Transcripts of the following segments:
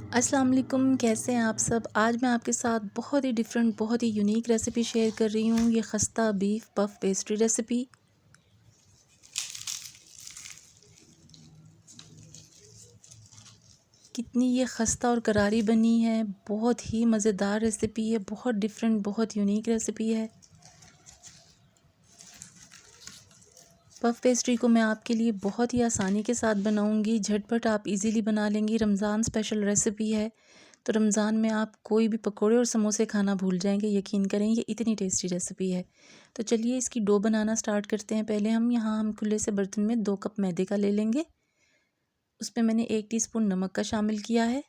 अस्सलाम वालेकुम, कैसे हैं आप सब। आज मैं आपके साथ बहुत ही डिफरेंट, बहुत ही यूनिक रेसिपी शेयर कर रही हूँ। ये खस्ता बीफ पफ पेस्ट्री रेसिपी। कितनी ये खस्ता और करारी बनी है। बहुत ही मज़ेदार रेसिपी है, बहुत डिफरेंट, बहुत यूनिक रेसिपी है। पफ पेस्ट्री को मैं आपके लिए बहुत ही आसानी के साथ बनाऊंगी। झटपट आप इजीली बना लेंगी। रमज़ान स्पेशल रेसिपी है, तो रमज़ान में आप कोई भी पकोड़े और समोसे खाना भूल जाएंगे। यकीन करें, ये इतनी टेस्टी रेसिपी है। तो चलिए इसकी डो बनाना स्टार्ट करते हैं। पहले हम खुले से बर्तन में 2 कप मैदे का ले लेंगे। उसमें मैंने 1 टीस्पून नमक का शामिल किया है।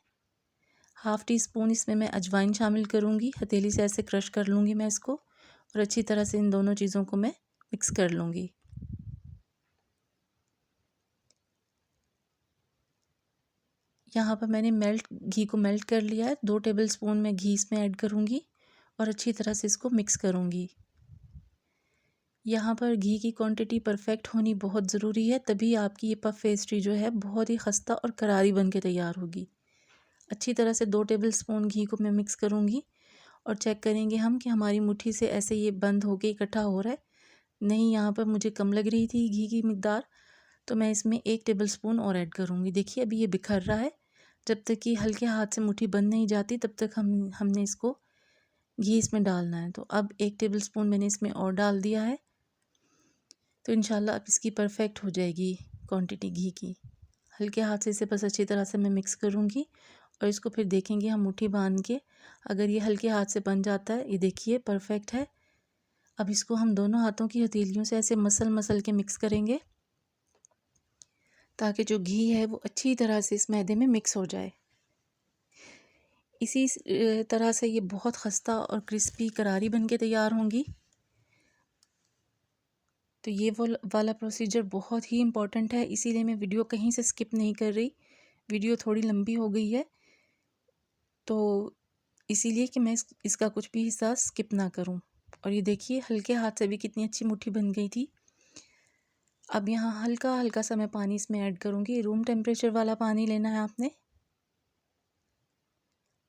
हाफ़ टी स्पून इसमें मैं अजवाइन शामिल करूँगी। हथेली से ऐसे क्रश कर लूँगी मैं इसको, और अच्छी तरह से इन दोनों चीज़ों को मैं मिक्स कर लूँगी। यहाँ पर मैंने घी को मेल्ट कर लिया है। 2 टेबलस्पून मैं घी इसमें ऐड करूँगी और अच्छी तरह से इसको मिक्स करूँगी। यहाँ पर घी की क्वांटिटी परफेक्ट होनी बहुत ज़रूरी है, तभी आपकी ये पफ पेस्ट्री जो है बहुत ही खस्ता और करारी बन के तैयार होगी। अच्छी तरह से 2 टेबलस्पून घी को मैं मिक्स करूँगी और चेक करेंगे हम कि हमारी मुट्ठी से ऐसे ये बंद होके इकट्ठा हो रहा है। नहीं, यहाँ पर मुझे कम लग रही थी घी की मिकदार, तो मैं इसमें 1 टेबलस्पून और ऐड करूँगी। देखिए अभी ये बिखर रहा है। जब तक कि हल्के हाथ से मुट्ठी बंद नहीं जाती तब तक हमने इसको घी इसमें डालना है। तो अब 1 टेबलस्पून मैंने इसमें और डाल दिया है। तो इंशाल्लाह अब इसकी परफेक्ट हो जाएगी क्वांटिटी घी की। हल्के हाथ से इसे बस अच्छी तरह से मैं मिक्स करूँगी और इसको फिर देखेंगे हम मुट्ठी बांध के। अगर ये हल्के हाथ से बन जाता है, ये देखिए परफेक्ट है। अब इसको हम दोनों हाथों की हथेलियों से ऐसे मसल मसल के मिक्स करेंगे, ताकि जो घी है वो अच्छी तरह से इस मैदे में मिक्स हो जाए। इसी तरह से ये बहुत खस्ता और क्रिस्पी करारी बन के तैयार होंगी। तो ये वो वाला प्रोसीजर बहुत ही इम्पॉर्टेंट है, इसीलिए मैं वीडियो कहीं से स्किप नहीं कर रही। वीडियो थोड़ी लंबी हो गई है, तो इसीलिए कि मैं इसका कुछ भी हिस्सा स्किप ना करूं। और ये देखिए हल्के हाथ से भी कितनी अच्छी मुट्ठी बन गई थी। अब यहाँ हल्का हल्का सा मैं पानी इसमें ऐड करूँगी। रूम टेम्परेचर वाला पानी लेना है आपने।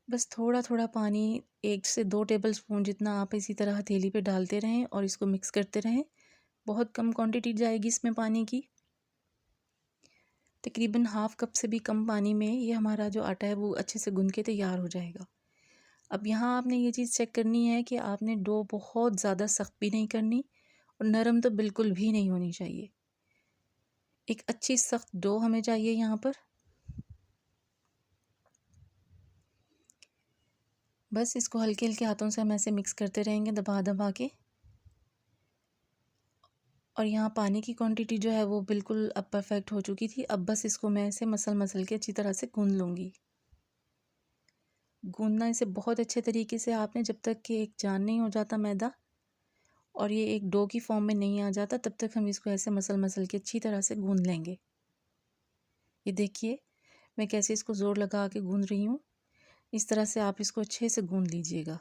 बस थोड़ा थोड़ा पानी, 1 से 2 टेबलस्पून जितना आप इसी तरह हथेली पे डालते रहें और इसको मिक्स करते रहें। बहुत कम क्वांटिटी जाएगी इसमें पानी की। तकरीबन हाफ़ कप से भी कम पानी में ये हमारा जो आटा है वो अच्छे से गूँध के तैयार हो जाएगा। अब यहाँ आपने ये चीज़ चेक करनी है कि आपने डो बहुत ज़्यादा सख्त भी नहीं करनी और नरम तो बिल्कुल भी नहीं होनी चाहिए। एक अच्छी सख्त डो हमें चाहिए यहाँ पर। बस इसको हल्के हल्के हाथों से हम ऐसे मिक्स करते रहेंगे, दबा दबा के। और यहाँ पानी की क्वांटिटी जो है वो बिल्कुल अब परफेक्ट हो चुकी थी। अब बस इसको मैं ऐसे मसल मसल के अच्छी तरह से गूँध लूँगी। गूँधना इसे बहुत अच्छे तरीके से आपने, जब तक कि एक जान नहीं हो जाता मैदा और ये एक डो की फॉर्म में नहीं आ जाता, तब तक हम इसको ऐसे मसल मसल के अच्छी तरह से गूँध लेंगे। ये देखिए मैं कैसे इसको ज़ोर लगा के गूँध रही हूँ। इस तरह से आप इसको अच्छे से गूँध लीजिएगा।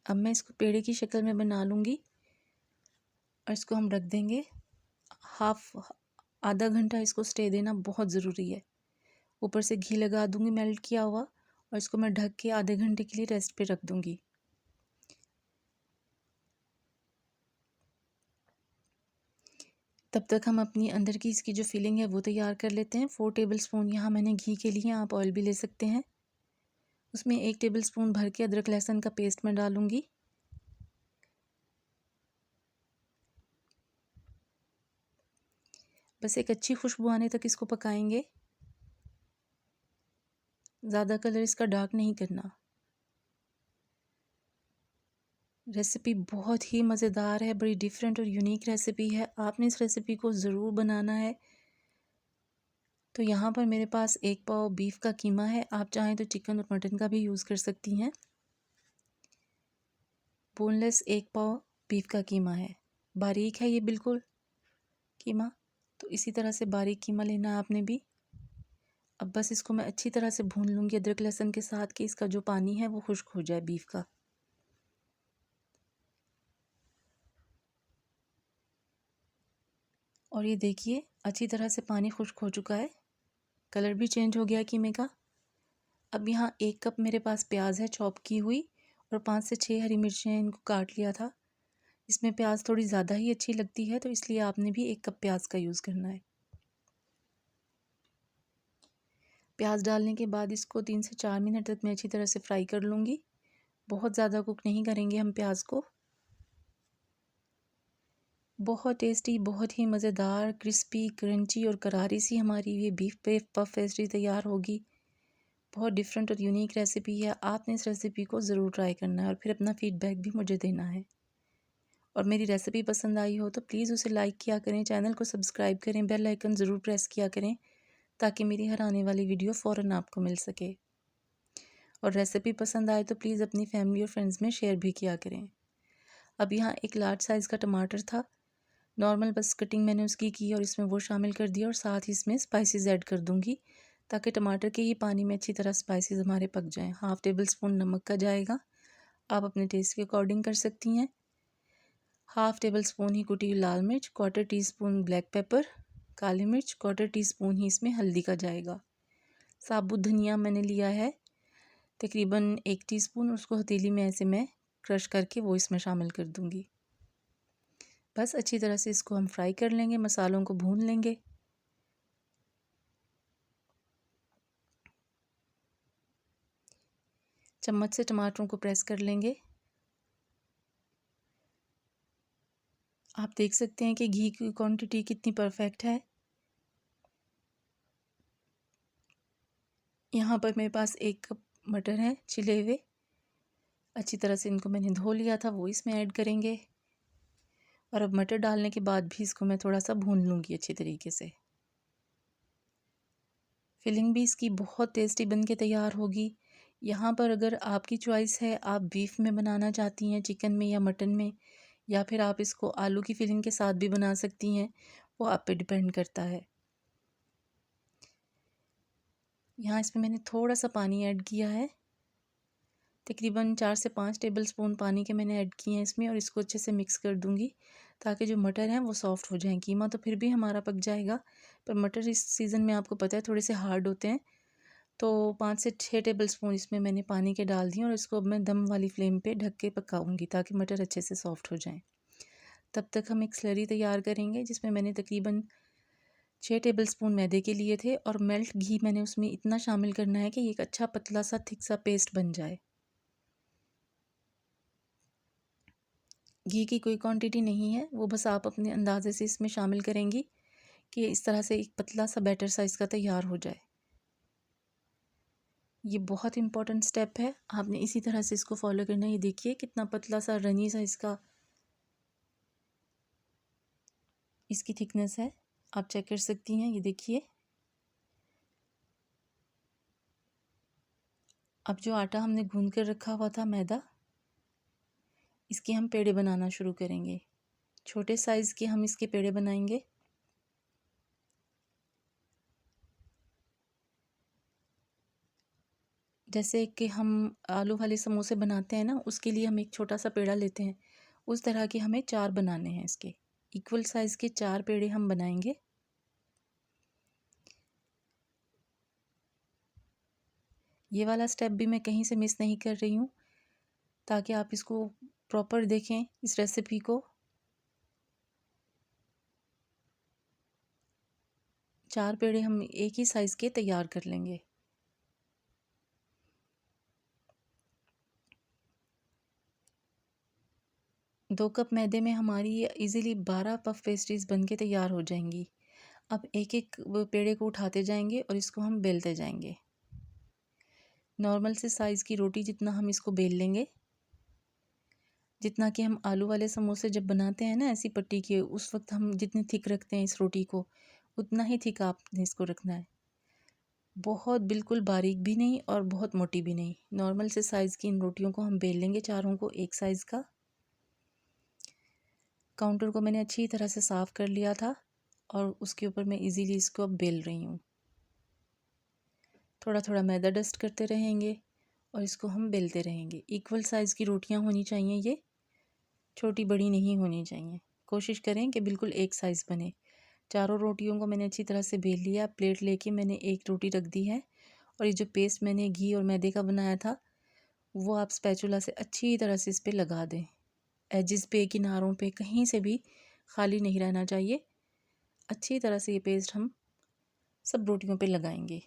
अब मैं इसको पेड़े की शक्ल में बना लूँगी और इसको हम रख देंगे। आधा घंटा इसको स्टे देना बहुत ज़रूरी है। ऊपर से घी लगा दूँगी मेल्ट किया हुआ, और इसको मैं ढक के आधे घंटे के लिए रेस्ट पे रख दूँगी। तब तक हम अपनी अंदर की इसकी जो फिलिंग है वो तैयार कर लेते हैं। 4 टेबलस्पून यहाँ मैंने घी के लिए, आप ऑयल भी ले सकते हैं। उसमें 1 टेबलस्पून भर के अदरक लहसुन का पेस्ट मैं डालूँगी। बस एक अच्छी खुशबू आने तक इसको पकाएंगे। ज़्यादा कलर इसका डार्क नहीं करना। रेसिपी बहुत ही मज़ेदार है, बड़ी डिफरेंट और यूनिक रेसिपी है। आपने इस रेसिपी को ज़रूर बनाना है। तो यहाँ पर मेरे पास 1 पाव बीफ का कीमा है। आप चाहें तो चिकन और मटन का भी यूज़ कर सकती हैं। बोनलेस 1 पाव बीफ का कीमा है। बारीक है ये बिल्कुल कीमा, तो इसी तरह से बारीक कीमा लेना है आपने भी। अब बस इसको मैं अच्छी तरह से भून लूँगी अदरक लहसुन के साथ, कि इसका जो पानी है वो खुश्क हो जाए बीफ का। और ये देखिए अच्छी तरह से पानी खुश्क हो चुका है, कलर भी चेंज हो गया कीमे का। अब यहाँ 1 कप मेरे पास प्याज है चॉप की हुई, और 5 से 6 हरी मिर्चें इनको काट लिया था। इसमें प्याज थोड़ी ज़्यादा ही अच्छी लगती है, तो इसलिए आपने भी 1 कप प्याज का यूज़ करना है। प्याज डालने के बाद इसको 3 से 4 मिनट तक मैं अच्छी तरह से फ्राई कर लूँगी। बहुत ज़्यादा कुक नहीं करेंगे हम प्याज को। बहुत टेस्टी, बहुत ही मज़ेदार, क्रिस्पी, क्रंची और करारी सी हमारी ये बीफ पफ पेस्ट्री तैयार होगी। बहुत डिफरेंट और यूनिक रेसिपी है। आपने इस रेसिपी को ज़रूर ट्राई करना है और फिर अपना फीडबैक भी मुझे देना है। और मेरी रेसिपी पसंद आई हो तो प्लीज़ उसे लाइक किया करें, चैनल को सब्सक्राइब करें, बेल आइकन ज़रूर प्रेस किया करें ताकि मेरी हर आने वाली वीडियो फ़ौरन आपको मिल सके। और रेसिपी पसंद आए तो प्लीज़ अपनी फैमिली और फ्रेंड्स में शेयर भी किया करें। अब यहाँ एक लार्ज साइज़ का टमाटर था, नॉर्मल बस कटिंग मैंने उसकी की और इसमें वो शामिल कर दिया, और साथ ही इसमें स्पाइसेस ऐड कर दूँगी ताकि टमाटर के ही पानी में अच्छी तरह स्पाइसेस हमारे पक जाएं। 1/2 टेबल स्पून नमक का जाएगा, आप अपने टेस्ट के अकॉर्डिंग कर सकती हैं। 1/2 टेबल स्पून ही कुटी हुई लाल मिर्च, 1/4 टीस्पून ब्लैक पेपर, काली मिर्च, 1/4 टीस्पून ही इसमें हल्दी का जाएगा। साबुत धनिया मैंने लिया है तकरीबन 1 टीस्पून, उसको हथेली में ऐसे मैं क्रश करके वो इसमें शामिल कर दूँगी। बस अच्छी तरह से इसको हम फ्राई कर लेंगे, मसालों को भून लेंगे। चम्मच से टमाटरों को प्रेस कर लेंगे। आप देख सकते हैं कि घी की क्वांटिटी कितनी परफेक्ट है। यहाँ पर मेरे पास 1 कप मटर है छिले हुए, अच्छी तरह से इनको मैंने धो लिया था, वो इसमें ऐड करेंगे। और अब मटर डालने के बाद भी इसको मैं थोड़ा सा भून लूँगी अच्छी तरीके से। फिलिंग भी इसकी बहुत टेस्टी बन के तैयार होगी। यहाँ पर अगर आपकी चॉइस है, आप बीफ में बनाना चाहती हैं, चिकन में या मटन में, या फिर आप इसको आलू की फिलिंग के साथ भी बना सकती हैं, वो आप पे डिपेंड करता है। यहाँ इसमें मैंने थोड़ा सा पानी ऐड किया है, तकरीबन 4 से 5 टेबल स्पून पानी के मैंने ऐड किए हैं इसमें, और इसको अच्छे से मिक्स कर दूँगी ताकि जो मटर हैं वो सॉफ़्ट हो जाएं। कीमा तो फिर भी हमारा पक जाएगा, पर मटर इस सीज़न में आपको पता है थोड़े से हार्ड होते हैं। तो 5 से 6 टेबल स्पून इसमें मैंने पानी के डाल दिए, और इसको अब मैं दम वाली फ्लेम पे ढक के पकाऊंगी ताकि मटर अच्छे से सॉफ़्ट हो जाएं। तब तक हम एक स्लरी तैयार करेंगे जिसमें मैंने तकरीबन 6 टेबल स्पून मैदे के लिए थे, और मेल्ट घी मैंने उसमें इतना शामिल करना है कि एक अच्छा पतला सा थिक सा पेस्ट बन जाए। घी की कोई क्वांटिटी नहीं है, वो बस आप अपने अंदाज़े से इसमें शामिल करेंगी कि इस तरह से एक पतला सा बैटर सा इसका तैयार हो जाए। ये बहुत इंपॉर्टेंट स्टेप है, आपने इसी तरह से इसको फॉलो करना है। ये देखिए कितना पतला सा रनी सा इसकी थिकनेस है, आप चेक कर सकती हैं। ये देखिए अब जो आटा हमने गूंद कर रखा हुआ था मैदा, इसके हम पेड़े बनाना शुरू करेंगे। छोटे साइज़ के हम इसके पेड़े बनाएंगे। जैसे कि हम आलू वाले समोसे बनाते हैं ना, उसके लिए हम एक छोटा सा पेड़ा लेते हैं, उस तरह के हमें 4 बनाने हैं। इसके इक्वल साइज़ के 4 पेड़े हम बनाएंगे। ये वाला स्टेप भी मैं कहीं से मिस नहीं कर रही हूँ ताकि आप इसको प्रॉपर देखें इस रेसिपी को। 4 पेड़े हम एक ही साइज़ के तैयार कर लेंगे। दो कप मैदे में हमारी ये इजीली 12 पफ पेस्ट्रीज बन के तैयार हो जाएंगी। अब एक एक वो पेड़े को उठाते जाएंगे और इसको हम बेलते जाएंगे। नॉर्मल से साइज़ की रोटी जितना हम इसको बेल लेंगे, जितना कि हम आलू वाले समोसे जब बनाते हैं ना ऐसी पट्टी के, उस वक्त हम जितनी थिक रखते हैं इस रोटी को, उतना ही थिक आपने इसको रखना है। बहुत बिल्कुल बारीक भी नहीं और बहुत मोटी भी नहीं, नॉर्मल से साइज़ की इन रोटियों को हम बेल लेंगे, चारों को एक साइज़ का। काउंटर को मैंने अच्छी तरह से साफ़ कर लिया था और उसके ऊपर मैं इजीली इसको अब बेल रही हूँ। थोड़ा थोड़ा मैदा डस्ट करते रहेंगे और इसको हम बेलते रहेंगे। इक्वल साइज़ की रोटियाँ होनी चाहिए, ये छोटी बड़ी नहीं होनी चाहिए। कोशिश करें कि बिल्कुल एक साइज़ बने। चारों रोटियों को मैंने अच्छी तरह से बेल लिया। प्लेट लेके मैंने एक रोटी रख दी है और ये जो पेस्ट मैंने घी और मैदे का बनाया था वो आप स्पैचुला से अच्छी तरह से इस पे लगा दें। एजिस पे, किनारों पे, कहीं से भी खाली नहीं रहना चाहिए। अच्छी तरह से ये पेस्ट हम सब रोटियों पे लगाएंगे।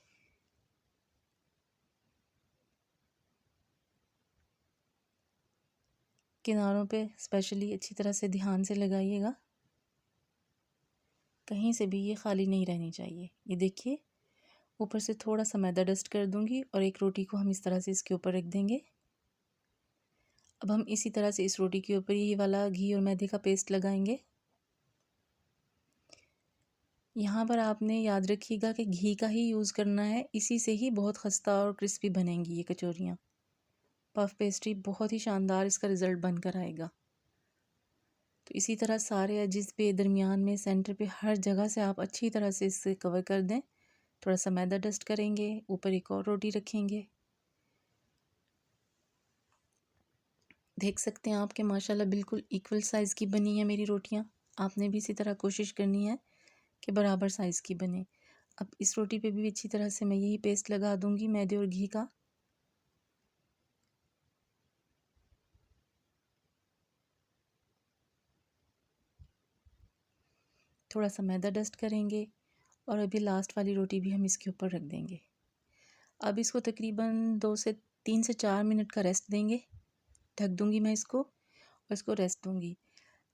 किनारों पे स्पेशली अच्छी तरह से ध्यान से लगाइएगा, कहीं से भी ये खाली नहीं रहनी चाहिए। ये देखिए, ऊपर से थोड़ा सा मैदा डस्ट कर दूंगी और एक रोटी को हम इस तरह से इसके ऊपर रख देंगे। अब हम इसी तरह से इस रोटी के ऊपर ये वाला घी और मैदे का पेस्ट लगाएंगे। यहाँ पर आपने याद रखिएगा कि घी का ही यूज़ करना है, इसी से ही बहुत खस्ता और क्रिस्पी बनेंगी ये कचौरियाँ। पफ पेस्ट्री बहुत ही शानदार इसका रिज़ल्ट बनकर आएगा। तो इसी तरह सारे एजिस पे, दरमियान में, सेंटर पे, हर जगह से आप अच्छी तरह से इसे कवर कर दें। थोड़ा सा मैदा डस्ट करेंगे, ऊपर एक और रोटी रखेंगे। देख सकते हैं आप कि माशाल्लाह बिल्कुल इक्वल साइज़ की बनी है मेरी रोटियां। आपने भी इसी तरह कोशिश करनी है कि बराबर साइज़ की बने। अब इस रोटी पे भी अच्छी तरह से मैं यही पेस्ट लगा दूंगी मैदे और घी का। थोड़ा सा मैदा डस्ट करेंगे और अभी लास्ट वाली रोटी भी हम इसके ऊपर रख देंगे। अब इसको तकरीबन 2 से 4 मिनट का रेस्ट देंगे। ढक दूंगी मैं इसको और इसको रेस्ट दूंगी।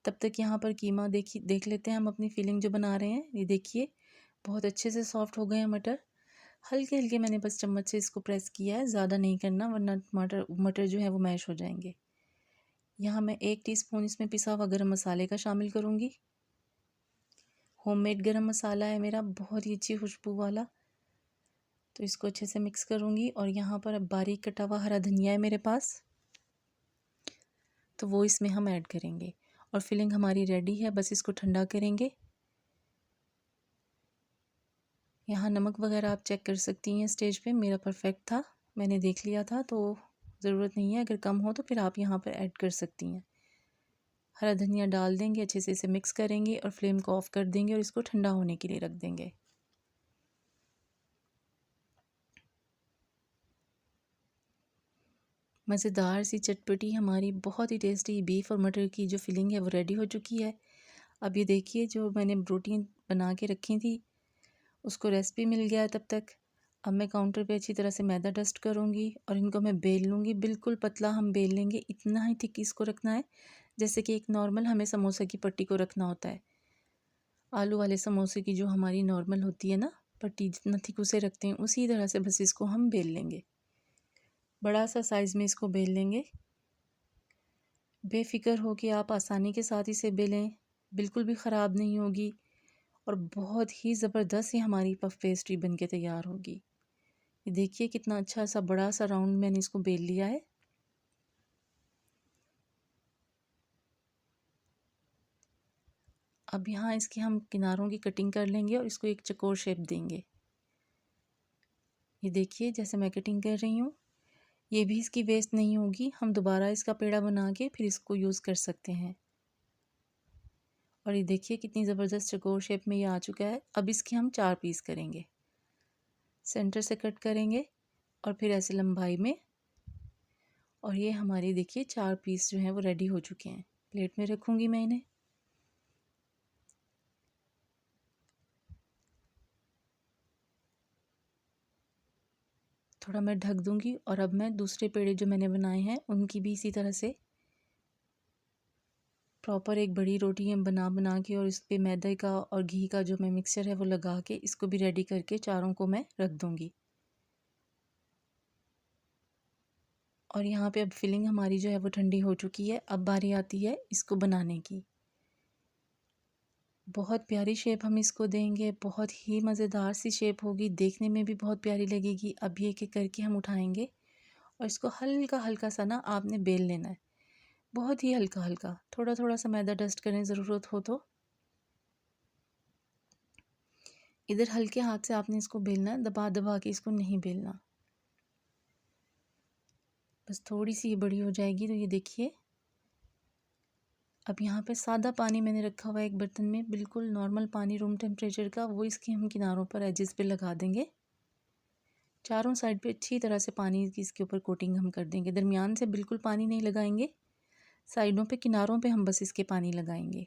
तब तक यहाँ पर कीमा देख लेते हैं हम अपनी फिलिंग जो बना रहे हैं। ये देखिए, बहुत अच्छे से सॉफ्ट हो गए हैं मटर। हल्के हल्के मैंने बस चम्मच से इसको प्रेस किया है, ज़्यादा नहीं करना वरना मटर जो है वो मैश हो जाएंगे। यहाँ मैं 1 टीस्पून इसमें पिसा हुआ गरम मसाले का शामिल करूँगी। होममेड गरम मसाला है मेरा, बहुत ही अच्छी खुशबू वाला। तो इसको अच्छे से मिक्स करूँगी और यहाँ पर अब बारीक कटा हुआ हरा धनिया है मेरे पास, तो वो इसमें हम ऐड करेंगे। और फिलिंग हमारी रेडी है, बस इसको ठंडा करेंगे। यहाँ नमक वगैरह आप चेक कर सकती हैं स्टेज पे, मेरा परफेक्ट था, मैंने देख लिया था, तो ज़रूरत नहीं है, अगर कम हो तो फिर आप यहाँ पर ऐड कर सकती हैं। हरा धनिया डाल देंगे, अच्छे से इसे मिक्स करेंगे और फ्लेम को ऑफ़ कर देंगे और इसको ठंडा होने के लिए रख देंगे। मज़ेदार सी चटपटी हमारी बहुत ही टेस्टी बीफ और मटर की जो फिलिंग है वो रेडी हो चुकी है। अब ये देखिए, जो मैंने प्रोटीन बना के रखी थी उसको रेसिपी मिल गया है तब तक। अब मैं काउंटर पे अच्छी तरह से मैदा डस्ट करूँगी और इनको मैं बेल लूँगी। बिल्कुल पतला हम बेल लेंगे, इतना ही थिक इसको रखना है जैसे कि एक नॉर्मल हमें समोसा की पट्टी को रखना होता है। आलू वाले समोसे की जो हमारी नॉर्मल होती है ना पट्टी, जितना थिक उसे रखते हैं, उसी तरह से बस इसको हम बेल लेंगे। बड़ा सा साइज़ में इसको बेल लेंगे। बेफ़िक्र हो कि आप आसानी के साथ इसे बेलें, बिल्कुल भी ख़राब नहीं होगी और बहुत ही ज़बरदस्त ही हमारी पफ पेस्ट्री बन के तैयार होगी। ये देखिए कितना अच्छा सा बड़ा सा राउंड मैंने इसको बेल लिया है। अब यहाँ इसके हम किनारों की कटिंग कर लेंगे और इसको एक चौकोर शेप देंगे। ये देखिए जैसे मैं कटिंग कर रही हूँ, ये भी इसकी वेस्ट नहीं होगी, हम दोबारा इसका पेड़ा बना के फिर इसको यूज़ कर सकते हैं। और ये देखिए कितनी ज़बरदस्त चौकोर शेप में ये आ चुका है। अब इसके हम 4 पीस करेंगे, सेंटर से कट करेंगे और फिर ऐसे लंबाई में। और ये हमारी देखिए 4 पीस जो हैं वो रेडी हो चुके हैं। प्लेट में रखूँगी मैं इन्हें। थोड़ा मैं ढक दूँगी और अब मैं दूसरे पेड़े जो मैंने बनाए हैं उनकी भी इसी तरह से प्रॉपर एक बड़ी रोटी बना के और इस पे मैदे का और घी का जो मैं मिक्सचर है वो लगा के इसको भी रेडी करके चारों को मैं रख दूँगी। और यहाँ पे अब फिलिंग हमारी जो है वो ठंडी हो चुकी है। अब बारी आती है इसको बनाने की। बहुत प्यारी शेप हम इसको देंगे, बहुत ही मज़ेदार सी शेप होगी, देखने में भी बहुत प्यारी लगेगी। अब ये करके हम उठाएंगे और इसको हल्का हल्का सा ना आपने बेल लेना है, बहुत ही हल्का हल्का, थोड़ा थोड़ा सा मैदा डस्ट करें ज़रूरत हो तो। इधर हल्के हाथ से आपने इसको बेलना है, दबा दबा के इसको नहीं बेलना। बस थोड़ी सी ये बड़ी हो जाएगी तो ये देखिए अब यहाँ पे सादा पानी मैंने रखा हुआ है एक बर्तन में, बिल्कुल नॉर्मल पानी रूम टेम्परेचर का, वो इसके हम किनारों पर एजेस पे लगा देंगे। चारों साइड पे अच्छी तरह से पानी की इसके ऊपर कोटिंग हम कर देंगे। दरमियान से बिल्कुल पानी नहीं लगाएंगे, साइडों पे किनारों पे हम बस इसके पानी लगाएंगे।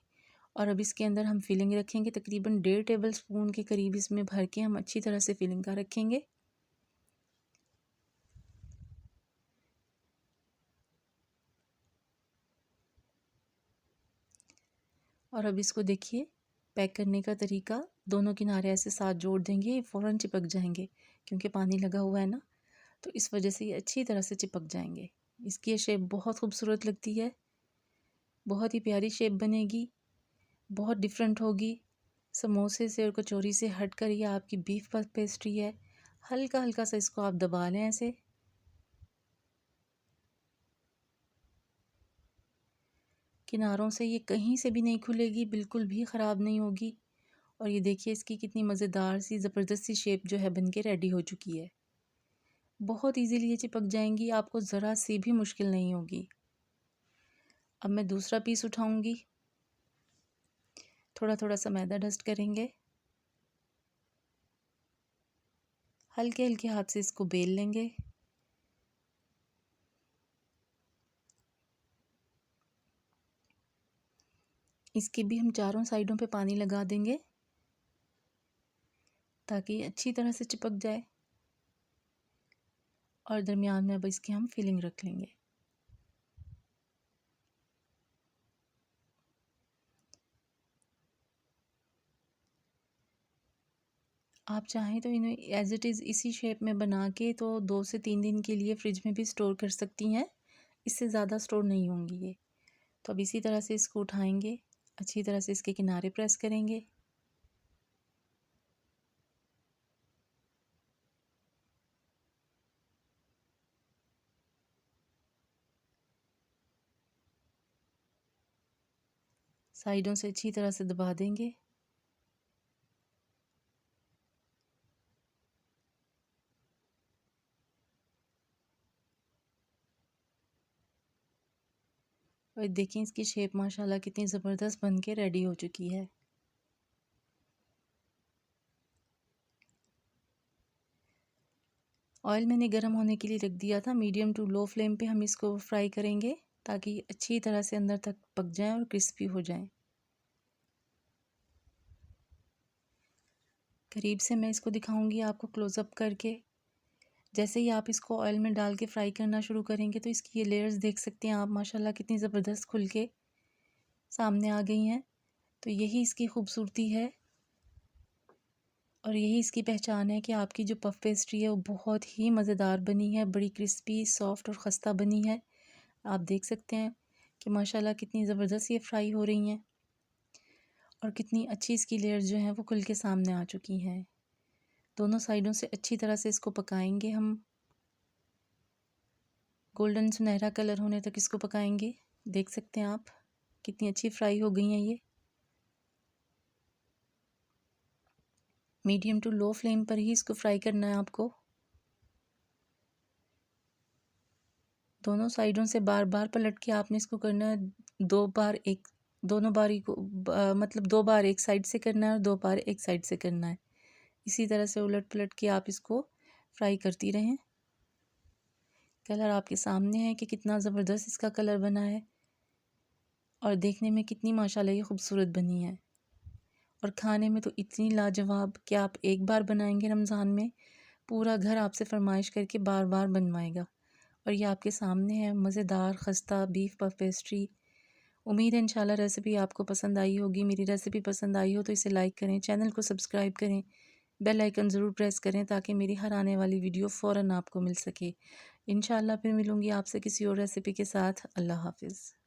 और अब इसके अंदर हम फिलिंग रखेंगे, तकरीबन 1.5 टेबल स्पून के करीब इसमें भर के हम अच्छी तरह से फिलिंग का रखेंगे। और अब इसको देखिए पैक करने का तरीका, दोनों किनारे ऐसे साथ जोड़ देंगे, ये फ़ौरन चिपक जाएंगे क्योंकि पानी लगा हुआ है ना, तो इस वजह से ये अच्छी तरह से चिपक जाएंगे। इसकी ये शेप बहुत खूबसूरत लगती है, बहुत ही प्यारी शेप बनेगी, बहुत डिफरेंट होगी। समोसे से और कचौरी से हट कर ये आपकी बीफ पफ पेस्ट्री है। हल्का हल्का सा इसको आप दबा लें ऐसे, किनारों से ये कहीं से भी नहीं खुलेगी, बिल्कुल भी ख़राब नहीं होगी। और ये देखिए इसकी कितनी मज़ेदार सी ज़बरदस्त सी शेप जो है बनके रेडी हो चुकी है। बहुत इजीली ये चिपक जाएंगी, आपको ज़रा सी भी मुश्किल नहीं होगी। अब मैं दूसरा पीस उठाऊंगी, थोड़ा थोड़ा सा मैदा डस्ट करेंगे, हल्के हल्के हाथ से इसको बेल लेंगे। इसके भी हम चारों साइडों पे पानी लगा देंगे ताकि ये अच्छी तरह से चिपक जाए। और दरमियान में अब इसकी हम फिलिंग रख लेंगे। आप चाहें तो इन्हें एज इट इज़ इसी शेप में बना के तो 2 से 3 दिन के लिए फ्रिज में भी स्टोर कर सकती हैं, इससे ज़्यादा स्टोर नहीं होंगी ये। तो अब इसी तरह से इसको उठाएंगे, अच्छी तरह से इसके किनारे प्रेस करेंगे। साइडों से अच्छी तरह से दबा देंगे। और देखिए इसकी शेप माशाल्लाह कितनी ज़बरदस्त बन के रेडी हो चुकी है। ऑयल मैंने गर्म होने के लिए रख दिया था, मीडियम टू लो फ्लेम पे हम इसको फ्राई करेंगे ताकि अच्छी तरह से अंदर तक पक जाएं और क्रिस्पी हो जाएं। करीब से मैं इसको दिखाऊंगी आपको क्लोज़अप करके। जैसे ही आप इसको ऑयल में डाल के फ्राई करना शुरू करेंगे तो इसकी ये लेयर्स देख सकते हैं आप, माशाल्लाह कितनी ज़बरदस्त खुल के सामने आ गई हैं। तो यही इसकी खूबसूरती है और यही इसकी पहचान है कि आपकी जो पफ पेस्ट्री है वो बहुत ही मज़ेदार बनी है, बड़ी क्रिस्पी सॉफ्ट और ख़स्ता बनी है। आप देख सकते हैं कि माशाल्लाह कितनी ज़बरदस्त ये फ्राई हो रही हैं और कितनी अच्छी इसकी लेयर्स जो हैं वो खुल के सामने आ चुकी हैं। दोनों साइडों से अच्छी तरह से इसको पकाएंगे हम, गोल्डन सुनहरा कलर होने तक इसको पकाएंगे। देख सकते हैं आप कितनी अच्छी फ्राई हो गई हैं ये। मीडियम टू लो फ्लेम पर ही इसको फ्राई करना है आपको। दोनों साइडों से बार बार पलट के आपने इसको करना है, 2 बार एक, दोनों बारी को मतलब 2 बार एक साइड से करना है और 2 बार एक साइड से करना है। इसी तरह से उलट पलट के आप इसको फ्राई करती रहें। कलर आपके सामने है कि कितना ज़बरदस्त इसका कलर बना है और देखने में कितनी माशाल्लाह ये खूबसूरत बनी है और खाने में तो इतनी लाजवाब कि आप एक बार बनाएंगे रमज़ान में पूरा घर आपसे फरमाइश करके बार बार बनवाएगा। और ये आपके सामने है मज़ेदार खस्ता बीफ पफ पेस्ट्री। उम्मीद है इंशाल्लाह रेसिपी आपको पसंद आई होगी। मेरी रेसिपी पसंद आई हो तो इसे लाइक करें, चैनल को सब्सक्राइब करें, बेल आइकन ज़रूर प्रेस करें ताकि मेरी हर आने वाली वीडियो फ़ौरन आपको मिल सके। इंशाल्लाह फिर मिलूँगी आपसे किसी और रेसिपी के साथ। अल्लाह हाफ़िज़।